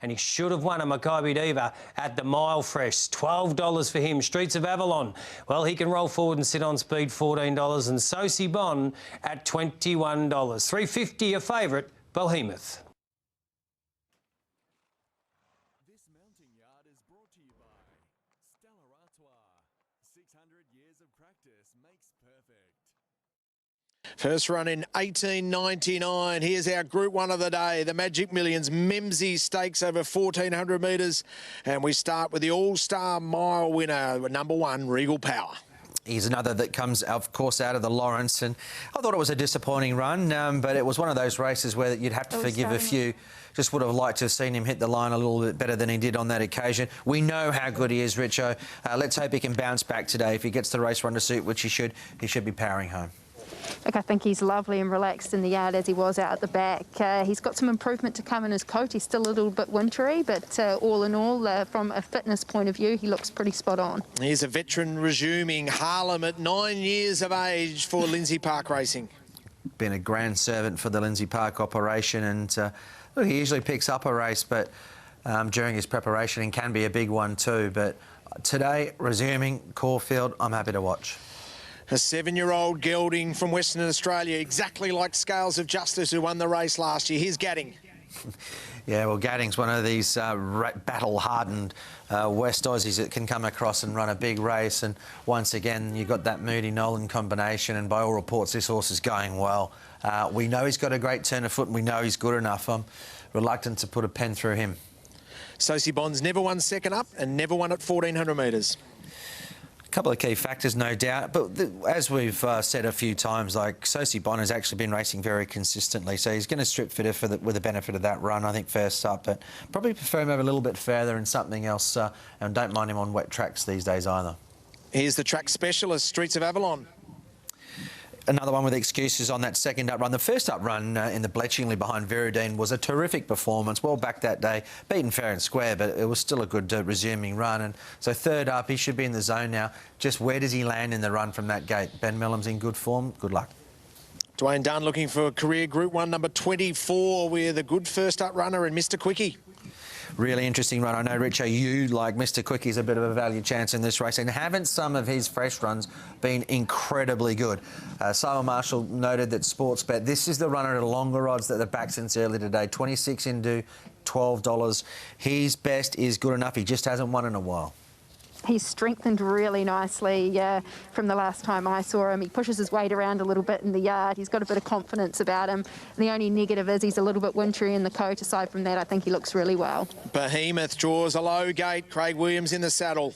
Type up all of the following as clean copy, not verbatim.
And he should have won a Maccabi Diva at the Mile Fresh. $12 for him. Streets of Avalon. Well, he can roll forward and sit on speed, $14. And Sosie Bon at $21. $3.50 a favourite, Behemoth. This mounting yard is brought to you by Stella Artois. 600 years of practice makes perfect. First run in 1899. Here's our Group 1 of the day. The Magic Millions Memsie Stakes over 1,400 metres. And we start with the All-Star Mile winner, number 1, Regal Power. He's another that comes, of course, out of the Lawrence. And I thought it was a disappointing run, but it was one of those races where you'd have to forgive a few. Just would have liked to have seen him hit the line a little bit better than he did on that occasion. We know how good he is, Richo. Let's hope he can bounce back today. If he gets the race run to suit, which he should be powering home. Look, I think he's lovely and relaxed in the yard as he was out at the back. He's got some improvement to come in his coat. He's still a little bit wintry, but all in all, from a fitness point of view, he looks pretty spot on. He's a veteran resuming Harlem at 9 years of age for Lindsay Park Racing. Been a grand servant for the Lindsay Park operation, and look, he usually picks up a race, but during his preparation, and can be a big one too. But today, resuming Caulfield, I'm happy to watch. A 7-year-old gelding from Western Australia, exactly like Scales of Justice, who won the race last year. Here's Gadding. Yeah, well, Gadding's one of these battle-hardened West Aussies that can come across and run a big race. And once again, you've got that Moody Nolan combination, and by all reports, this horse is going well. We know he's got a great turn of foot, and we know he's good enough. I'm reluctant to put a pen through him. Sosie Bon's never won second up and never won at 1,400 metres. A couple of key factors, no doubt, but as we've said a few times, like Sosie Bon has actually been racing very consistently, so he's going to strip fitter with the benefit of that run, I think, first up, but probably prefer him over a little bit further and something else, and don't mind him on wet tracks these days either. Here's the track specialist, Streets of Avalon. Another one with excuses on that second up run. The first up run in the Bletchingley behind Viridine was a terrific performance, well back that day, beaten fair and square, but it was still a good resuming run. And so third up, he should be in the zone now. Just where does he land in the run from that gate? Ben Melham's in good form. Good luck. Dwayne Dunn looking for career Group 1 number 24 with a good first up runner and Mr. Quickie. Really interesting run. I know, Richo, you, like Mr. Quickie's a bit of a value chance in this race, and haven't some of his fresh runs been incredibly good? Simon Marshall noted that Sportsbet, this is the runner at longer odds that they've backed since earlier today. 26 into $12. His best is good enough. He just hasn't won in a while. He's strengthened really nicely from the last time I saw him. He pushes his weight around a little bit in the yard. He's got a bit of confidence about him. And the only negative is he's a little bit wintry in the coat. Aside from that, I think he looks really well. Behemoth draws a low gate. Craig Williams in the saddle.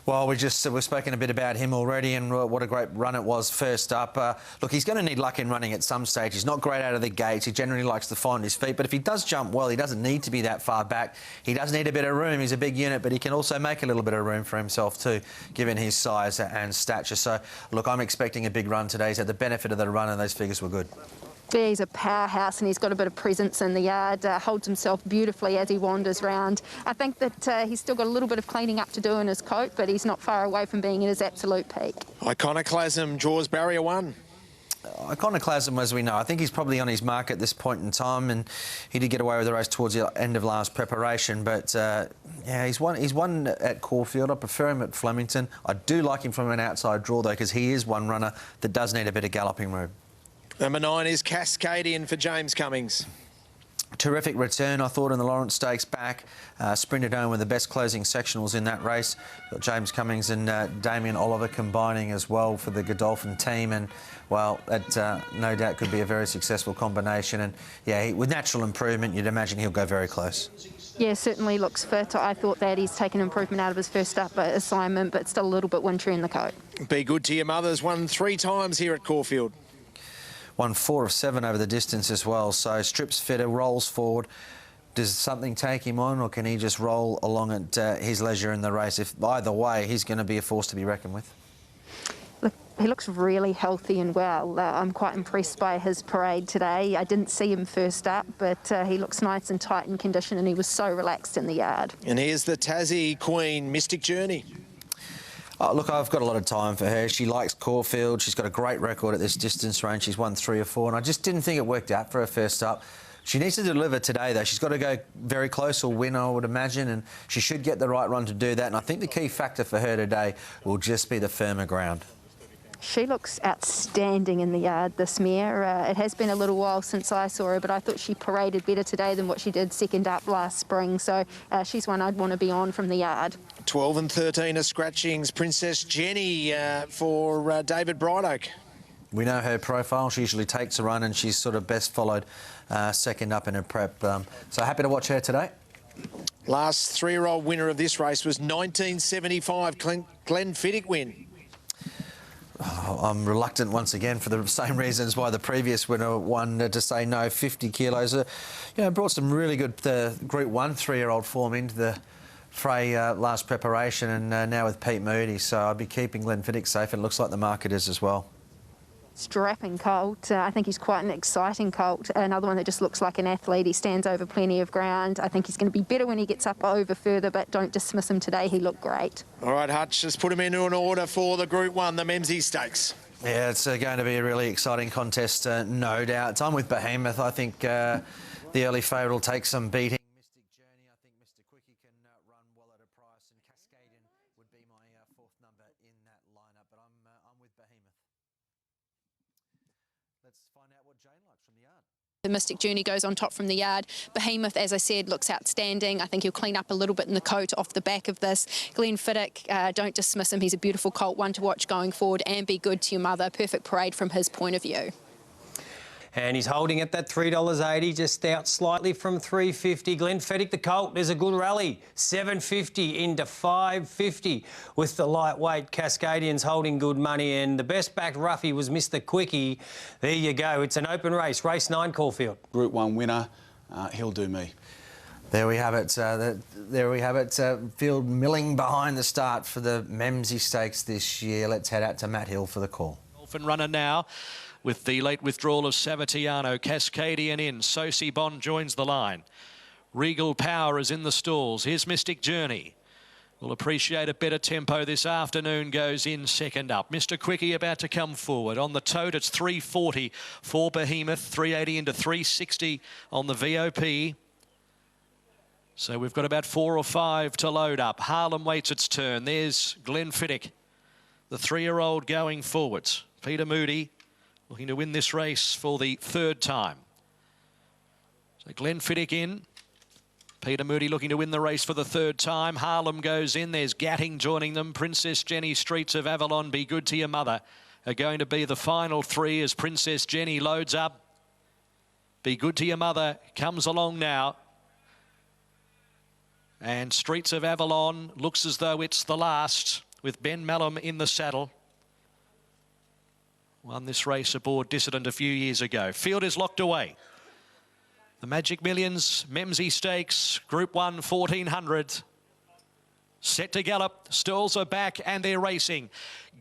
Well, we've spoken a bit about him already, and what a great run it was first up. Look, he's going to need luck in running at some stage. He's not great out of the gates. He generally likes to find his feet, but if he does jump well, he doesn't need to be that far back. He does need a bit of room. He's a big unit, but he can also make a little bit of room for himself too, given his size and stature. So, look, I'm expecting a big run today. He's had the benefit of the run, and those figures were good. Yeah, he's a powerhouse and he's got a bit of presence in the yard, holds himself beautifully as he wanders round. I think that he's still got a little bit of cleaning up to do in his coat, but he's not far away from being at his absolute peak. Iconoclasm draws barrier 1. Iconoclasm, as we know, I think he's probably on his mark at this point in time, and he did get away with the race towards the end of last preparation. But yeah, he's won at Caulfield. I prefer him at Flemington. I do like him from an outside draw though, because he is one runner that does need a bit of galloping room. Number 9 is Cascadian for James Cummings. Terrific return, I thought, in the Lawrence Stakes back. Sprinted home with the best closing sectionals in that race. Got James Cummings and Damien Oliver combining as well for the Godolphin team. And, well, that no doubt could be a very successful combination. And, yeah, with natural improvement, you'd imagine he'll go very close. Yeah, certainly looks fit. I thought that he's taken improvement out of his first up assignment, but still a little bit wintry in the coat. Be good to your mothers. Won 3 times here at Caulfield. Won 4 of 7 over the distance as well. So strips fitter, rolls forward. Does something take him on, or can he just roll along at his leisure in the race? If either way, he's going to be a force to be reckoned with. Look, he looks really healthy and well. I'm quite impressed by his parade today. I didn't see him first up, but he looks nice and tight in condition, and he was so relaxed in the yard. And here's the Tassie Queen, Mystic Journey. Oh, look, I've got a lot of time for her. She likes Caulfield. She's got a great record at this distance range. She's won 3 or 4, and I just didn't think it worked out for her first up. She needs to deliver today, though. She's got to go very close or win, I would imagine, and she should get the right run to do that. And I think the key factor for her today will just be the firmer ground. She looks outstanding in the yard, this mare. It has been a little while since I saw her, but I thought she paraded better today than what she did second up last spring. So she's one I'd want to be on from the yard. 12 and 13 are scratchings. Princess Jenny for David Brightoak. We know her profile. She usually takes a run and she's sort of best followed second up in her prep. So happy to watch her today. Last 3-year-old winner of this race was 1975 Glenfiddich win. I'm reluctant once again for the same reasons why the previous winner won to say no. 50 kilos. Brought some really good Group 1 3-year-old form into the fray last preparation, and now with Pete Moody. So I'd be keeping Glenfiddich safe. It looks like the market is as well. Strapping colt. I think he's quite an exciting colt. Another one that just looks like an athlete. He stands over plenty of ground. I think he's going to be better when he gets up over further, but don't dismiss him today. He looked great. All right, Hutch, just put him into an order for the Group 1, the Memsie Stakes. Yeah, it's going to be a really exciting contest, no doubt. I'm with Behemoth. I think the early favourite will take some beating. Mystic Journey, I think Mr. Quickie can run well at a price, and Cascadian would be my fourth number in that lineup, but I'm with Behemoth. Let's find out what Jane likes from the yard. The Mystic Journey goes on top from the yard. Behemoth, as I said, looks outstanding. I think he'll clean up a little bit in the coat off the back of this. Glenfiddich, don't dismiss him. He's a beautiful colt, one to watch going forward, and Be Good to Your Mother. Perfect parade from his point of view. And he's holding at that $3.80, just out slightly from $3.50. Glenfiddich, the colt, there's a good rally. $7.50 into $5.50 with the lightweight Cascadians holding good money. And the best backed roughie was Mr. Quickie. There you go. It's an open race. Race 9, Caulfield. Group 1 winner. He'll do me. There we have it. There we have it. Field milling behind the start for the Memsie Stakes this year. Let's head out to Matt Hill for the call. Dolphin runner now, with the late withdrawal of Savatiano. Cascadian in. Sosi Bond joins the line. Regal Power is in the stalls. Here's Mystic Journey. Will appreciate a better tempo this afternoon. Goes in second up. Mr. Quickie about to come forward. On the tote, it's 340 for Behemoth. 380 into 360 on the VOP. So we've got about 4 or 5 to load up. Harlem waits its turn. There's Glenfiddich, the 3-year-old going forwards. Peter Moody looking to win this race for the 3rd time. So Glenfiddich in. Peter Moody looking to win the race for the 3rd time. Harlem goes in. There's Gatting joining them. Princess Jenny, Streets of Avalon, Be Good to Your Mother are going to be the final 3 as Princess Jenny loads up. Be Good to Your Mother comes along now. And Streets of Avalon looks as though it's the last, with Ben Malum in the saddle. Won this race aboard Dissident a few years ago. Field is locked away. The Magic Millions Memsie Stakes, Group 1, 1400. Set to gallop. Stalls are back and they're racing.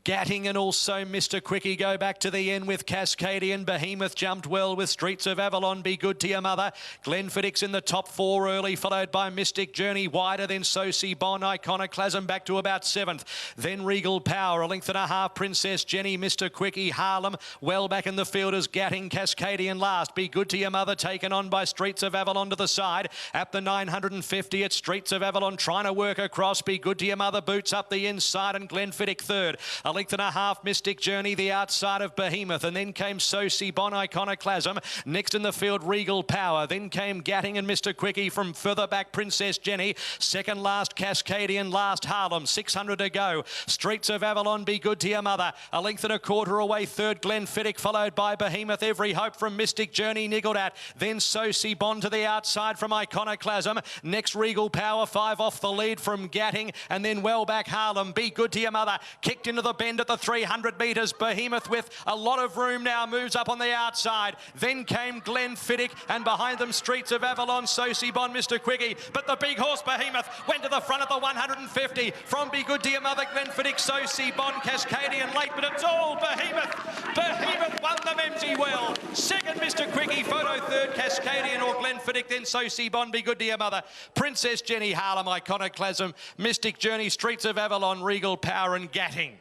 Gatting and also Mr. Quickie go back to the end with Cascadian. Behemoth jumped well with Streets of Avalon, Be Good to Your Mother. Glenfiddich's in the top 4 early, followed by Mystic Journey, wider than Sosi Bon. Iconoclasm back to about 7th. Then Regal Power, a length and a half. Princess Jenny, Mr. Quickie, Harlem. Well back in the field as Gatting, Cascadian last. Be Good to Your Mother taken on by Streets of Avalon to the side. At the 950, it's Streets of Avalon trying to work across. Be Good to Your Mother boots up the inside and Glenfiddich 3rd. A length and a half, Mystic Journey, the outside of Behemoth. And then came Sosi Bon, Iconoclasm. Next in the field, Regal Power. Then came Gatting and Mr. Quickie from further back, Princess Jenny. Second last, Cascadian, last Harlem. 600 to go. Streets of Avalon, Be Good to Your Mother. A length and a quarter away, 3rd, Glenfiddich, followed by Behemoth. Every Hope from Mystic Journey niggled at. Then Sosi Bon to the outside from Iconoclasm. Next, Regal Power, 5 off the lead from Gatting. And then well back, Harlem. Be Good to Your Mother. Kicked into the bend at the 300 metres. Behemoth with a lot of room now moves up on the outside. Then came Glenfiddich and behind them Streets of Avalon, Sosi Bon, Mr. Quickie. But the big horse Behemoth went to the front at the 150 from Be Good to Your Mother, Glenfiddich, Sosi Bon, Cascadian late, but it's all Behemoth. Behemoth won the Memsie well. Second, Mr. Quickie, photo 3rd, Cascadian or Glenfiddich, then Sosi Bon, Be Good to Your Mother. Princess Jenny, Harlem, Iconoclasm, Mystic Journey, Streets of Avalon, Regal Power and Gatting.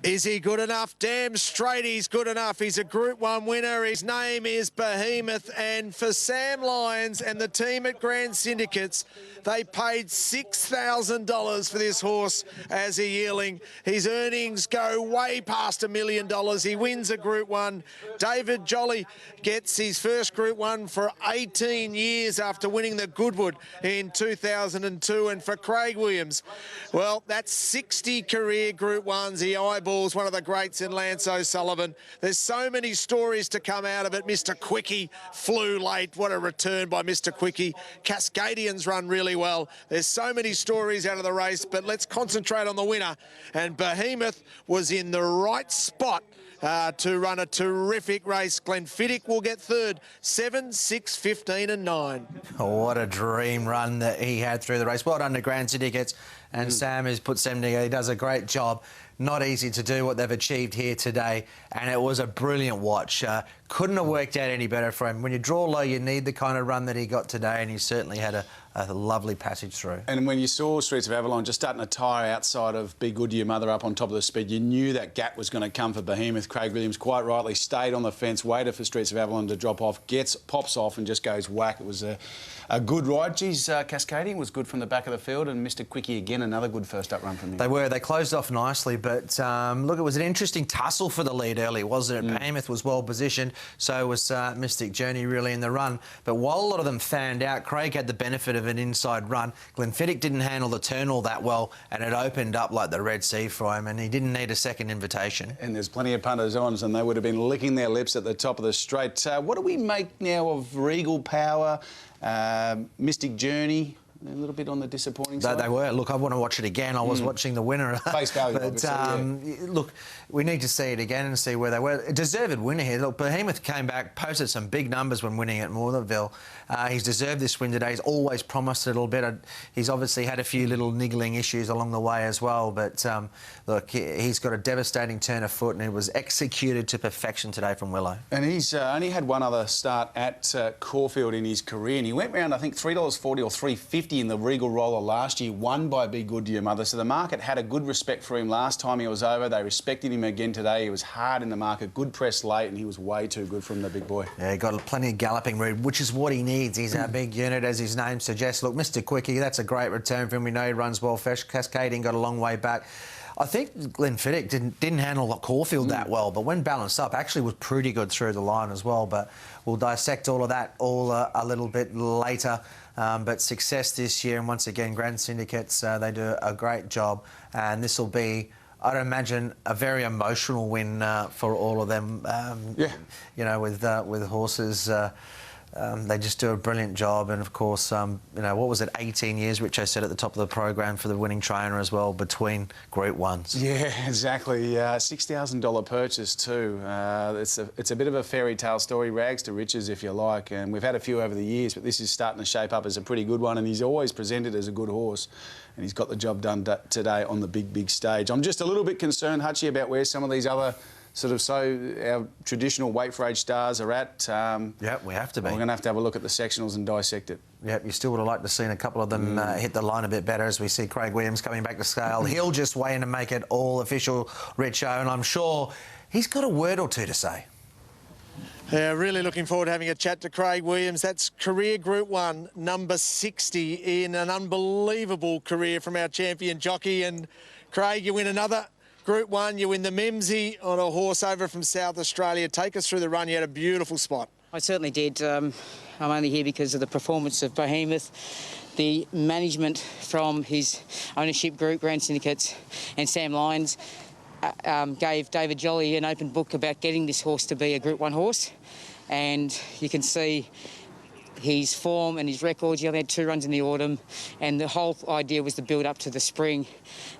Is he good enough? Damn straight he's good enough. He's a Group 1 winner. His name is Behemoth. And for Sam Lyons and the team at Grand Syndicates, they paid $6,000 for this horse as a yearling. His earnings go way past $1 million. He wins a Group 1. David Jolly gets his first Group 1 for 18 years after winning the Goodwood in 2002. And for Craig Williams, well, that's 60 career Group 1s. He eyeballs one of the greats in Lance O'Sullivan. There's so many stories to come out of it. Mr. Quickie flew late. What a return by Mr. Quickie. Cascadians run really well. There's so many stories out of the race, but let's concentrate on the winner. And Behemoth was in the right spot to run a terrific race. Glenfiddich will get third, 7, 6, 15 and 9. Oh, what a dream run that he had through the race. Well done to Grand Syndicates. And Sam has put them together. He does a great job. Not easy to do what they've achieved here today. And it was a brilliant watch. Couldn't have worked out any better for him. When you draw low, you need the kind of run that he got today. And he certainly had a lovely passage through. And when you saw Streets of Avalon just starting to tire outside of Be Good to Your Mother up on top of the speed, you knew that gap was going to come for Behemoth. Craig Williams quite rightly stayed on the fence, waited for Streets of Avalon to drop off, pops off and just goes whack. It was a good ride. Geez, Cascading was good from the back of the field, and Mr. Quickie again, another good first up run from him. They closed off nicely, but look, it was an interesting tussle for the lead early, wasn't it? Behemoth was well positioned, so was Mystic Journey really in the run. But while a lot of them fanned out, Craig had the benefit of an inside run. Glenfiddich didn't handle the turn all that well, and it opened up like the Red Sea for him, and he didn't need a second invitation. And there's plenty of punters on, and they would have been licking their lips at the top of the straight. What do we make now of Regal Power, Mystic Journey? A little bit on the disappointing side. They were. Look, I want to watch it again. I was watching the winner. Face value, but, obviously, yeah. Look, we need to see it again and see where they were. A deserved winner here. Look, Behemoth came back, posted some big numbers when winning at Mortherville. He's deserved this win today. He's always promised a little bit. He's obviously had a few little niggling issues along the way as well. But, look, he's got a devastating turn of foot, and it was executed to perfection today from Willow. And he's only had one other start at Caulfield in his career, and he went round, I think, $3.40 or $3.50 in the Regal Roller last year, won by Be Good to Your Mother. So the market had a good respect for him last time he was over. They respected him again today. He was hard in the market, good press late, and he was way too good from the big boy. Yeah, he got plenty of galloping room, which is what he needs. He's a big unit, as his name suggests. Look, Mr. Quickie, that's a great return for him. We know he runs well. Cascading got a long way back. I think Glenfiddich didn't handle Caulfield that well, but when balanced up, actually was pretty good through the line as well. But we'll dissect all of that a little bit later. But success this year, and once again, Grand Syndicates, they do a great job. And this will be, I'd imagine, a very emotional win for all of them. Yeah. You know, with horses. They just do a brilliant job, and of course, you know, what was it, 18 years, which I said at the top of the program for the winning trainer as well, between Group 1s. Yeah, exactly. $6,000 purchase too. It's a bit of a fairy tale story, rags to riches, if you like, and we've had a few over the years, but this is starting to shape up as a pretty good one, and he's always presented as a good horse, and he's got the job done today on the big stage. I'm just a little bit concerned, Hutchie, about where some of these other our traditional weight for age stars are at. Yeah, we have to be. We're going to have a look at the sectionals and dissect it. Yep, you still would have liked to have seen a couple of them hit the line a bit better, as we see Craig Williams coming back to scale. He'll just weigh in and make it all official, Richo, and I'm sure he's got a word or two to say. Yeah, really looking forward to having a chat to Craig Williams. That's career Group 1, number 60 in an unbelievable career from our champion jockey. And Craig, you win another Group 1, you win the Memsie on a horse over from South Australia. Take us through the run. You had a beautiful spot. I certainly did. I'm only here because of the performance of Behemoth, the management from his ownership group, Grand Syndicates, and Sam Lyons gave David Jolly an open book about getting this horse to be a Group 1 horse. And you can see his form and his records. He only had 2 runs in the autumn, and the whole idea was to build up to the spring.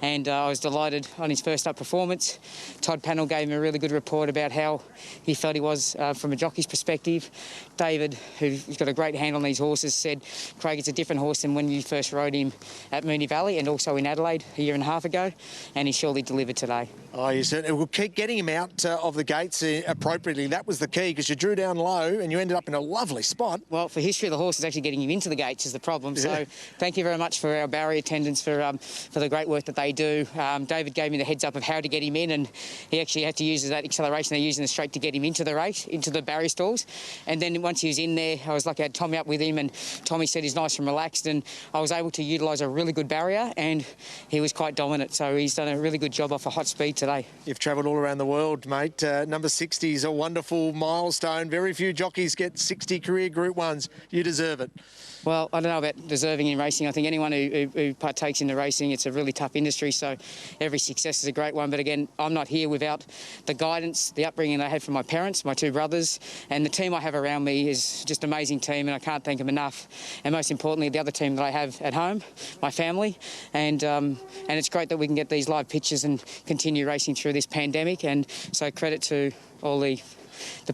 And I was delighted on his first up performance. Todd Pannell gave him a really good report about how he felt he was from a jockey's perspective. David, who's got a great handle on these horses, said, Craig, it's a different horse than when you first rode him at Moonee Valley and also in Adelaide a year and a half ago, and he surely delivered today. Oh, you certainly will keep getting him out of the gates appropriately. That was the key, because you drew down low and you ended up in a lovely spot. Well, for history of the horse is actually getting him into the gates is the problem. So thank you very much for our barrier attendants for the great work that they do. David gave me the heads up of how to get him in, and he actually had to use that acceleration they use in the straight to get him into the race, into the barrier stalls. And then once he was in there, I was lucky I had Tommy up with him, and Tommy said he's nice and relaxed, and I was able to utilise a really good barrier, and he was quite dominant. So he's done a really good job off a hot speed today. You've travelled all around the world, mate. Number 60 is a wonderful milestone. Very few jockeys get 60 career Group 1s. You deserve it. Well, I don't know about deserving in racing. I think anyone who partakes in the racing, it's a really tough industry, so every success is a great one. But again, I'm not here without the guidance, the upbringing I had from my parents, my two brothers, and the team I have around me is just an amazing team, and I can't thank them enough. And most importantly, the other team that I have at home, my family, and it's great that we can get these live pictures and continue racing through this pandemic. And so credit to all the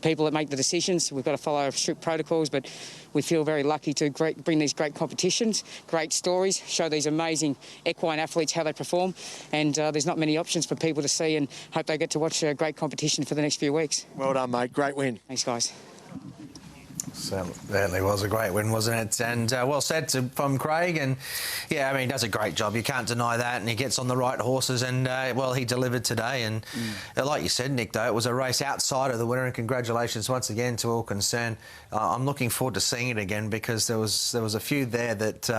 people that make the decisions. We've got to follow strict protocols, but we feel very lucky to bring these great competitions, great stories, show these amazing equine athletes how they perform, and there's not many options for people to see, and hope they get to watch a great competition for the next few weeks. Well done, mate. Great win. Thanks, guys. Certainly was a great win, wasn't it? And well said from Craig. And yeah, I mean, he does a great job. You can't deny that. And he gets on the right horses. And well, he delivered today. And like you said, Nick, though, it was a race outside of the winner. And congratulations once again to all concerned. I'm looking forward to seeing it again, because there was a few there that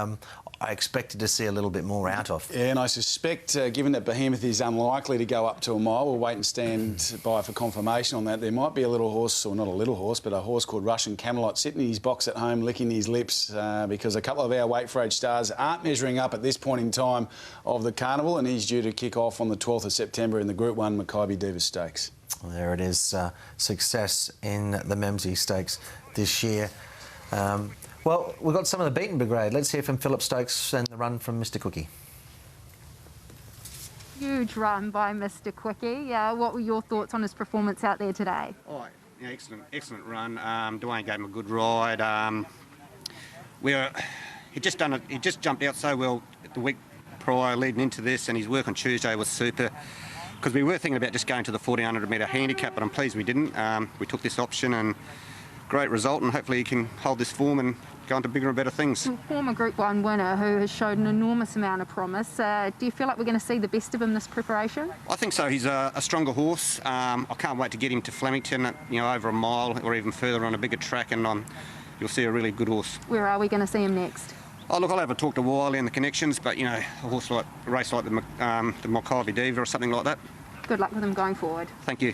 I expected to see a little bit more out of. Yeah, and I suspect, given that Behemoth is unlikely to go up to a mile, we'll wait and stand by for confirmation on that. There might be a little horse, or not a little horse, but a horse called Russian Camelot sitting in his box at home licking his lips because a couple of our Wait for Age stars aren't measuring up at this point in time of the carnival, and he's due to kick off on the 12th of September in the Group 1 Maccabi Diva Stakes. Well, there it is, success in the Memsie Stakes this year. Well, we've got some of the beaten brigade. Let's hear from Phillip Stokes and the run from Mr. Quickie. Huge run by Mr. Quickie. What were your thoughts on his performance out there today? Oh, yeah, excellent run. Dwayne gave him a good ride. He just jumped out so well the week prior leading into this, and his work on Tuesday was super. Because we were thinking about just going to the 1400 metre handicap, but I'm pleased we didn't. We took this option, and great result, and hopefully he can hold this form and go on to bigger and better things. Former Group 1 winner who has showed an enormous amount of promise. Do you feel like we're going to see the best of him this preparation? I think so. He's a stronger horse. I can't wait to get him to Flemington, over a mile or even further on a bigger track, and you'll see a really good horse. Where are we going to see him next? Oh, look, I'll have a talk to Wiley and the connections, but, a race like the Maccabi Diva or something like that. Good luck with him going forward. Thank you.